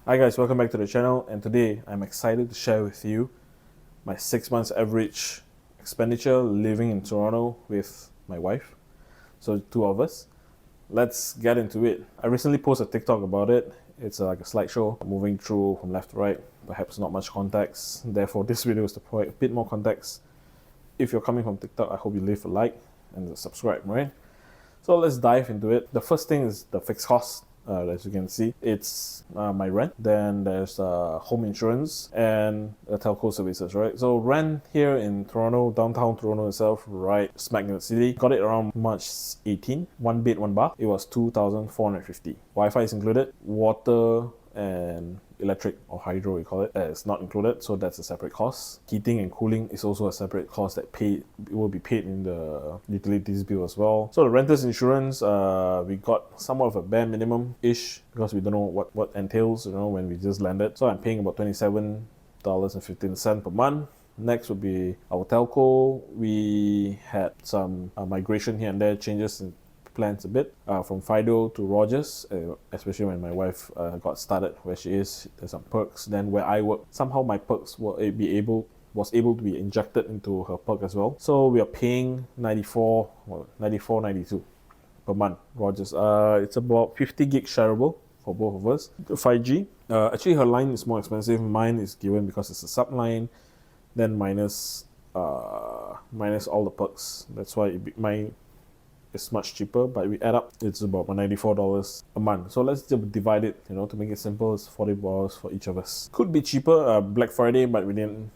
Hi guys, welcome back to the channel, and today I'm excited to share with you my 6 months average expenditure living in Toronto with my wife. So two of us. Let's get into it. I recently posted a TikTok about it. It's like a slideshow moving through from left to right, perhaps not much context. Therefore, this video is to provide a bit more context. If you're coming from TikTok, I hope you leave a like and subscribe, right? So let's dive into it. The first thing is the fixed cost. As you can see, it's my rent. Then there's home insurance and telco services, right? So rent here in Toronto, downtown Toronto itself, right smack in the city. Got it around March 18, one bed, one bath. It was 2,450. Wi-Fi is included. Water and electric or hydro we call it is not included, so that's a separate cost. Heating and cooling is also a separate cost that will be paid in the utilities bill as well. So the renter's insurance, we got somewhat of a bare minimum ish because we don't know what entails, when we just landed. So I'm paying about $27.15 per month. Next would be our telco. We had some migration here and there, changes in plans a bit from Fido to Rogers, especially when my wife got started where she is. There's some perks. Then where I work, somehow my perks was able to be injected into her perk as well. So we are paying 92 per month. Rogers. It's about 50 gig shareable for both of us. 5G. Actually, her line is more expensive. Mine is given because it's a sub line. Then minus all the perks. That's why my it's much cheaper, but we add up, it's about $94 a month. So let's just divide it, to make it simple, it's $40 for each of us. Could be cheaper, Black Friday, but we didn't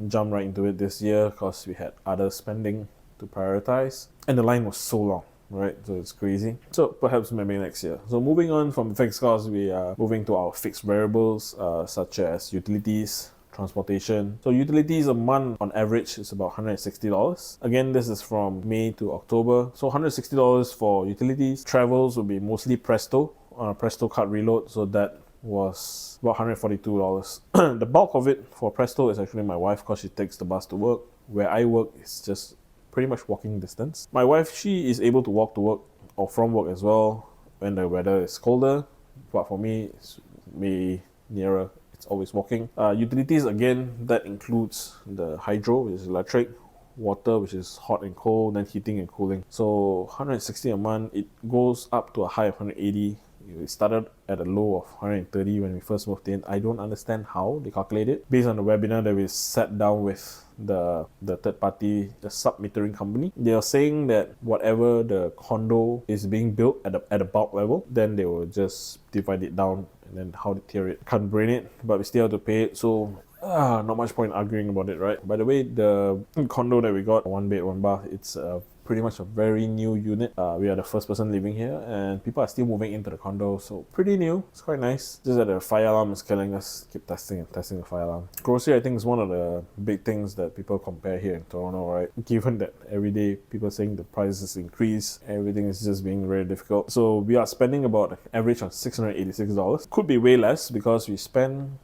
jump right into it this year because we had other spending to prioritize. And the line was so long, right? So it's crazy. So perhaps maybe next year. So moving on from fixed costs, we are moving to our fixed variables, such as utilities, transportation. So utilities a month on average is about $160. Again, this is from May to October. So $160 for utilities. Travels will be mostly Presto, Presto card reload. So that was about $142. The bulk of it for Presto is actually my wife because she takes the bus to work. Where I work is just pretty much walking distance. My wife, she is able to walk to work or from work as well when the weather is colder. But for me, it's way nearer. It's always walking. Utilities, again, that includes the hydro, which is electric, water, which is hot and cold, then heating and cooling. So $160 a month, it goes up to a high of $180. It started at a low of $130 when we first moved in. I don't understand how they calculate it. Based on the webinar that we sat down with the third party, the sub-metering company, they are saying that whatever the condo is being built at a bulk level, then they will just divide it down and then how they tier it. Can't brain it, but we still have to pay it. So not much point arguing about it, right? By the way, the condo that we got, one bed, one bath, it's pretty much a very new unit. We are the first person living here and people are still moving into the condo, so pretty new. It's quite nice. Just that the fire alarm is killing us. Keep testing the fire alarm. Grocery, I think, is one of the big things that people compare here in Toronto, right? Given that every day people are saying the prices increase, everything is just being very difficult. So we are spending about an average on $686. Could be way less because we spend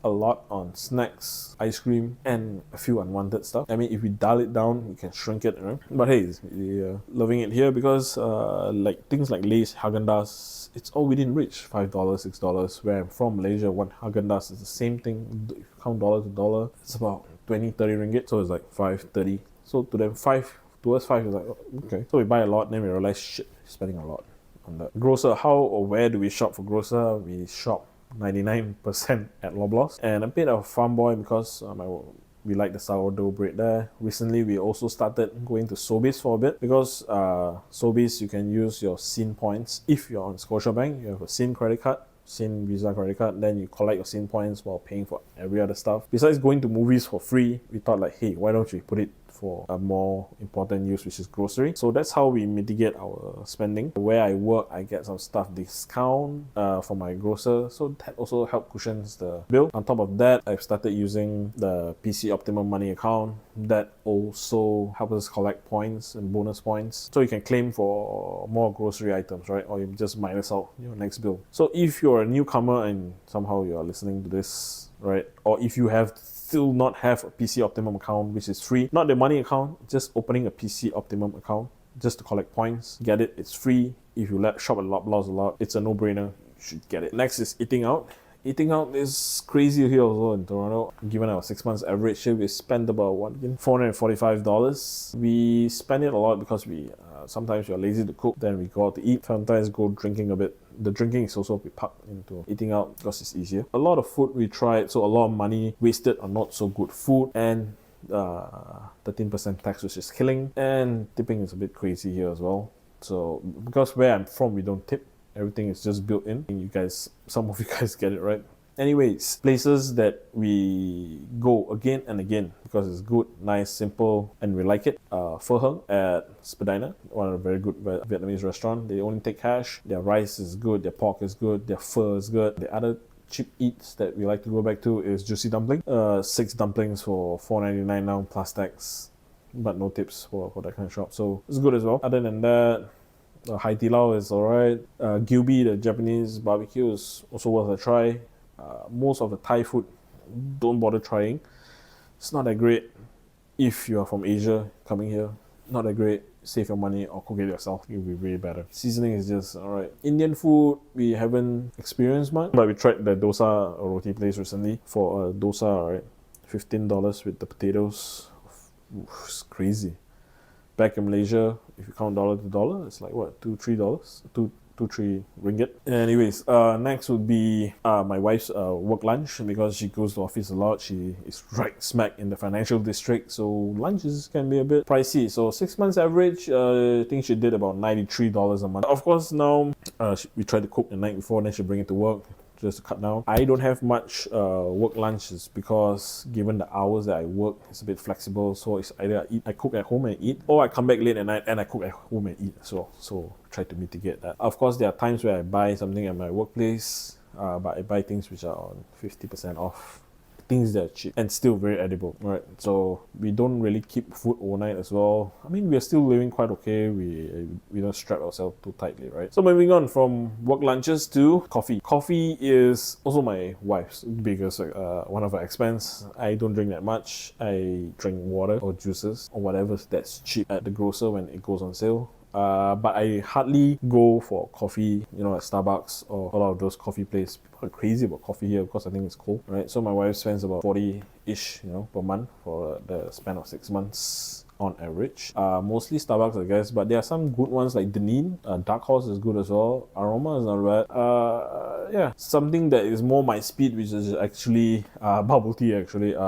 a lot on snacks, ice cream, and a few unwanted stuff. I mean, if we dial it down, we can shrink it, right? But hey, we're loving it here because like things like Lay's, Haagen-Dazs, it's all within reach. $5, $6. Where I'm from, Malaysia, one Haagen-Dazs is the same thing. If you count dollar to dollar, it's about 20, 30 ringgit. So it's like 5, 30. So to them, to us, 5 is like, okay. So we buy a lot, then we realize, shit, we're spending a lot on that. Grocer, how or where do we shop for grocer? We shop 99% at Loblaws, and a bit of farm boy because we like the sourdough bread there. Recently, we also started going to Sobeys for a bit because Sobeys, you can use your SIN points. If you're on Scotiabank, you have a SIN credit card, SIN Visa credit card, then you collect your SIN points while paying for every other stuff. Besides going to movies for free, we thought like, hey, why don't we put it for a more important use, which is grocery. So that's how we mitigate our spending. Where I work, I get some stuff discount for my grocer, so that also helps cushions the bill. On top of that, I've started using the PC Optimum Money account. That also helps us collect points and bonus points, so you can claim for more grocery items, right? Or you just minus out your next bill. So if you're a newcomer and somehow you're listening to this, right, or if you have still not have a PC Optimum account, which is free, not the money account, just opening a PC Optimum account just to collect points, get it, it's free. If you shop at Loblaws a lot, it's a no-brainer. should get it. Next is eating out. Eating out is crazy here also in Toronto. Given our 6 months average here, we spend about what again? $445. We spend it a lot because we sometimes we're lazy to cook, then we go out to eat. Sometimes go drinking a bit. The drinking is also we packed into eating out because it's easier. A lot of food we tried, so a lot of money wasted on not so good food, and 13% tax, which is killing, and tipping is a bit crazy here as well. So because where I'm from, we don't tip. Everything is just built in. You guys, some of you guys get it right. Anyways, places that we go again and again because it's good, nice, simple, and we like it. Pho Hung at Spadina, one of the very good Vietnamese restaurant. They only take cash. Their rice is good, their pork is good, their pho is good. The other cheap eats that we like to go back to is Juicy Dumpling. 6 dumplings for $4.99 now plus tax, but no tips for that kind of shop. So it's good as well. Other than that, Hai Di Lao is alright. Gilby, the Japanese barbecue, is also worth a try. Most of the Thai food, don't bother trying. It's not that great if you are from Asia coming here. Not that great. Save your money or cook it yourself. It will be way better. Seasoning is just alright. Indian food, we haven't experienced much, but we tried the dosa or roti place recently for a dosa, alright. $15 with the potatoes. Oof, it's crazy. Back in Malaysia, if you count dollar to dollar, it's like what, $2-3? 2-3 ringgit. Anyways, next would be my wife's work lunch, because she goes to office a lot. She is right smack in the financial district, so lunches can be a bit pricey. So 6 months average, I think she did about $93 a month. Of course, now we try to cook the night before, then she bring it to work just to cut down. I don't have much work lunches because given the hours that I work, it's a bit flexible. So it's either I cook at home and eat, or I come back late at night and I cook at home and eat. So try to mitigate that. Of course, there are times where I buy something at my workplace, but I buy things which are on 50% off. Things that are cheap and still very edible, right? So we don't really keep food overnight as well. I mean, we're still living quite okay. We don't strap ourselves too tightly, right? So moving on from work lunches to coffee. Coffee is also my wife's biggest one of her expense. I don't drink that much. I drink water or juices or whatever that's cheap at the grocer when it goes on sale. But I hardly go for coffee, at Starbucks or a lot of those coffee places. People are crazy about coffee here because I think it's cool, right? So my wife spends about 40-ish, per month for the span of 6 months on average. Mostly Starbucks, I guess, but there are some good ones like Deneen. Dark Horse is good as well. Aroma is not bad. Something that is more my speed, which is actually bubble tea,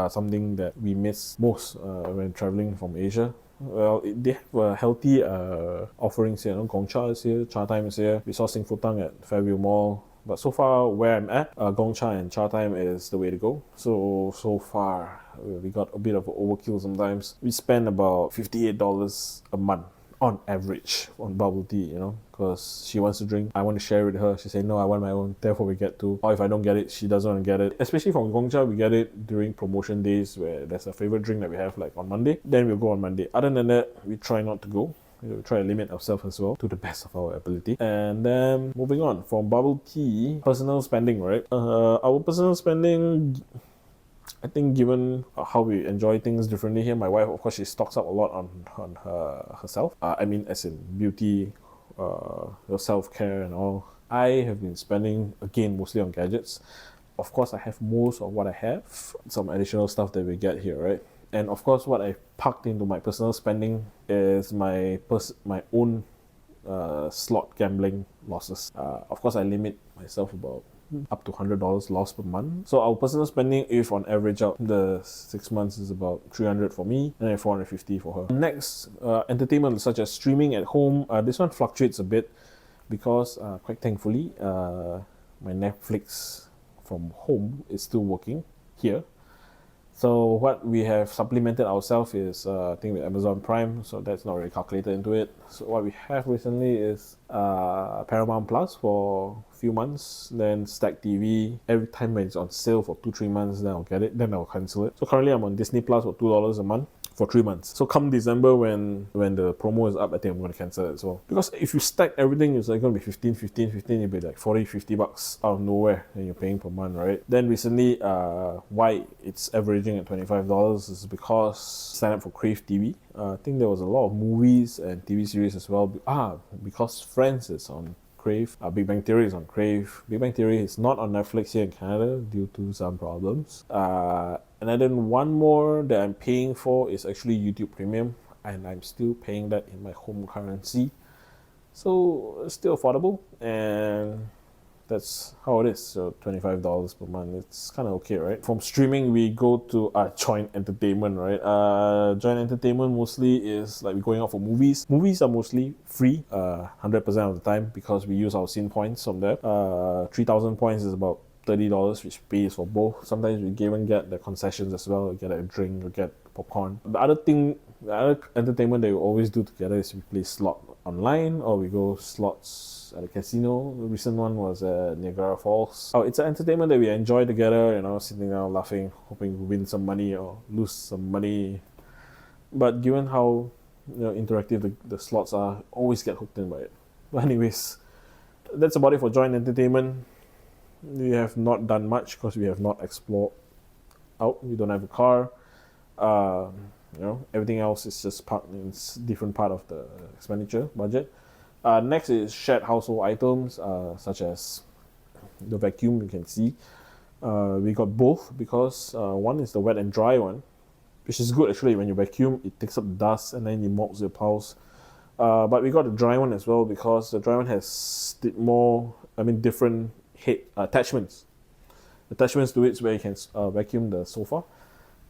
something that we miss most when traveling from Asia. Well, they have healthy offerings here. Gongcha is here, Cha Time is here. We saw Sing Fu Tang at Fairview Mall. But so far, where I'm at, Gongcha and Cha Time is the way to go. So far, we got a bit of overkill sometimes. We spend about $58 a month on average on bubble tea, because she wants to drink. I want to share with her. She said, no, I want my own. Therefore, we get two. Or if I don't get it, she doesn't want to get it. Especially from Gongcha, we get it during promotion days where there's a favorite drink that we have like on Monday. Then we'll go on Monday. Other than that, we try not to go. We try to limit ourselves as well to the best of our ability. And then moving on from bubble tea, personal spending, right? Our personal spending, I think given how we enjoy things differently here, my wife, of course, she stocks up a lot on herself. As in beauty, self-care and all. I have been spending, again, mostly on gadgets. Of course, I have most of what I have. Some additional stuff that we get here, right? And of course, what I parked into my personal spending is my own slot gambling losses. Of course, I limit myself about up to $100 loss per month. So our personal spending, if on average out the 6 months, is about $300 for me and then $450 for her. Next, entertainment such as streaming at home. This one fluctuates a bit because quite thankfully, my Netflix from home is still working here. So what we have supplemented ourselves is I think with Amazon Prime, so that's not really calculated into it. So what we have recently is Paramount Plus for a few months, then Stack TV. Every time when it's on sale for 2-3 months, then I'll get it, then I'll cancel it. So currently I'm on Disney Plus for $2 a month for 3 months. So come December when the promo is up, I think I'm going to cancel it as well. Because if you stack everything, it's like going to be 15, it'll be like $40-50 out of nowhere and you're paying per month, right? Then recently, why it's averaging at $25 is because sign up for Crave TV. I think there was a lot of movies and TV series as well. Because Friends is on Crave. Big Bang Theory is on Crave. Big Bang Theory is not on Netflix here in Canada due to some problems. And then one more that I'm paying for is actually YouTube Premium, and I'm still paying that in my home currency. So it's still affordable, and that's how it is. So $25 per month. It's kind of okay, right? From streaming, we go to joint entertainment, right? Joint entertainment mostly is like we're going out for movies. Movies are mostly free, 100% of the time, because we use our Scene points from there. 3,000 points is about $30, which pays for both. Sometimes we even get the concessions as well. We get a drink, we get popcorn. The other entertainment that we always do together is we play slot online, or we go slots at a casino. The recent one was at Niagara Falls. It's an entertainment that we enjoy together, sitting down laughing, hoping to win some money or lose some money. But given how interactive the slots are, always get hooked in by it. But anyways, that's about it for joint entertainment. We have not done much because we have not explored out. We don't have a car. Everything else is just part in different part of the expenditure budget. Next is shared household items, such as the vacuum. You can see we got both because one is the wet and dry one, which is good actually. When you vacuum, it takes up dust and then it mops your house. But we got the dry one as well because the dry one has different head attachments to it, where you can vacuum the sofa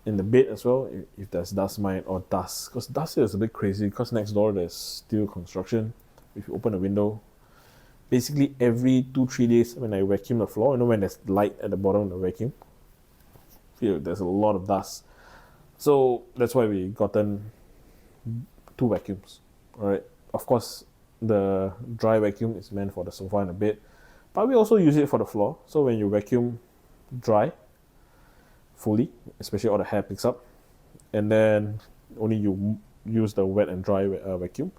in the bed as well if there's dust mite or dust, because dust here is a bit crazy because next door there's still construction. If you open a window, basically every 2-3 days when I vacuum the floor, when there's light at the bottom of the vacuum, there's a lot of dust. So that's why we gotten 2 vacuums. Alright, of course the dry vacuum is meant for the sofa and the bed, but we also use it for the floor. So when you vacuum dry fully, especially all the hair picks up, and then only you use the wet and dry vacuum,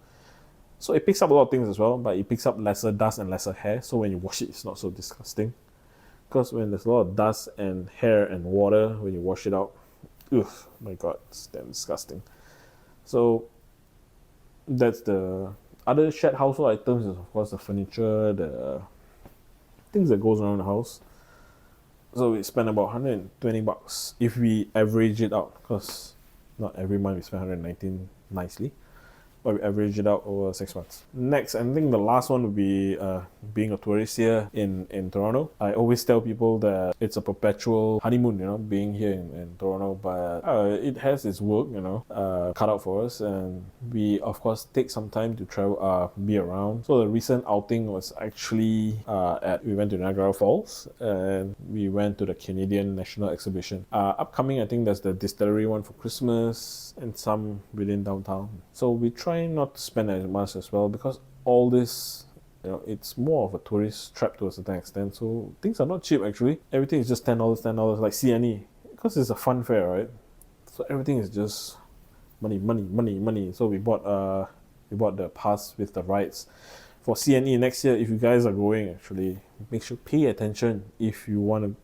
so it picks up a lot of things as well, but it picks up lesser dust and lesser hair. So when you wash it, it's not so disgusting, because when there's a lot of dust and hair and water, when you wash it out, my god, it's damn disgusting. So that's the other shared household items. Is of course the furniture, the things that goes around the house. So we spend about $120 if we average it out, because not every month we spend 119 nicely, but we average it out over 6 months. Next, I think the last one would be being a tourist here in Toronto. I always tell people that it's a perpetual honeymoon, being here in Toronto, but it has its work, cut out for us, and we of course take some time to travel, be around. So the recent outing was actually we went to Niagara Falls, and we went to the Canadian National Exhibition. Upcoming, I think there's the distillery one for Christmas and some within downtown. So we try not to spend as much as well, because all this, it's more of a tourist trap to a certain extent. So things are not cheap actually. Everything is just $10, like CNE, because it's a fun fair, right? So everything is just money. So we bought the pass with the rides for CNE next year. If you guys are going, actually make sure pay attention. If you want to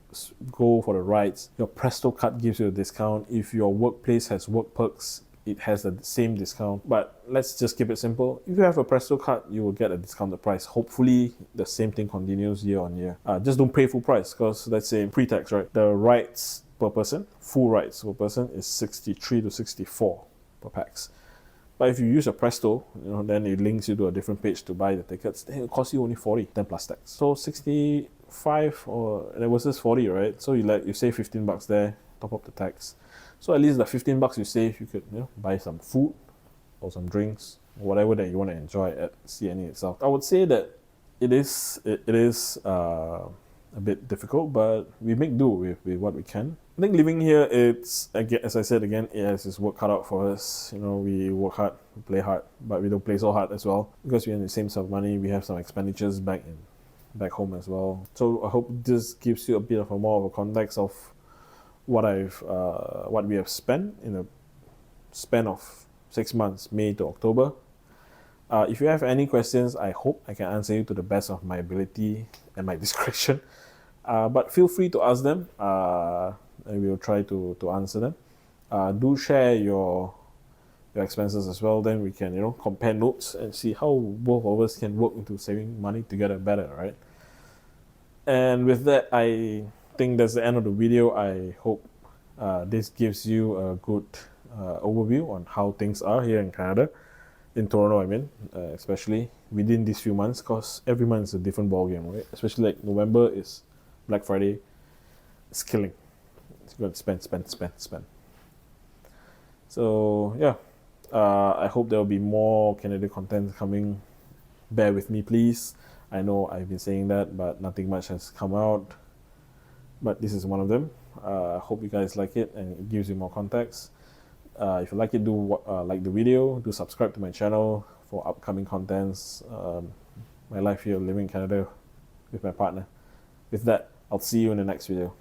go for the rides, your Presto card gives you a discount. If your workplace has work perks, it has the same discount. But let's just keep it simple. If you have a Presto card, you will get a discounted price. Hopefully the same thing continues year on year. Just don't pay full price, because let's say pre-tax, right, the rides per person, full rides per person, is $63 to $64 per pax. But if you use a Presto, then it links you to a different page to buy the tickets. Then it costs you only $40, then plus tax. So 65 or there was this 40, right? So you save $15 there, top up the tax. So at least the $15 you save, you could buy some food or some drinks, or whatever that you want to enjoy at CNE itself. I would say that it is a bit difficult, but we make do with what we can. I think living here, it's, again, as I said again, it has its work cut out for us. We work hard, we play hard, but we don't play so hard as well, because we earn the same sum of money. We have some expenditures back home as well. So I hope this gives you a bit of more of a context of what we have spent in a span of 6 months, May to October. If you have any questions, I hope I can answer you to the best of my ability and my discretion. But feel free to ask them, and we will try to answer them. Do share your your expenses as well. Then we can, compare notes and see how both of us can work into saving money together better, right? And with that, I think that's the end of the video. I hope this gives you a good overview on how things are here in Canada, in Toronto, I mean, especially within these few months, because every month is a different ballgame, right? Especially like November is Black Friday, it's killing. It's going to spend. So yeah, I hope there will be more Canadian content coming. Bear with me, please. I know I've been saying that, but nothing much has come out. But this is one of them. I hope you guys like it and it gives you more context. If you like it, do like the video. Do subscribe to my channel for upcoming contents. My life here living in Canada with my partner. With that, I'll see you in the next video.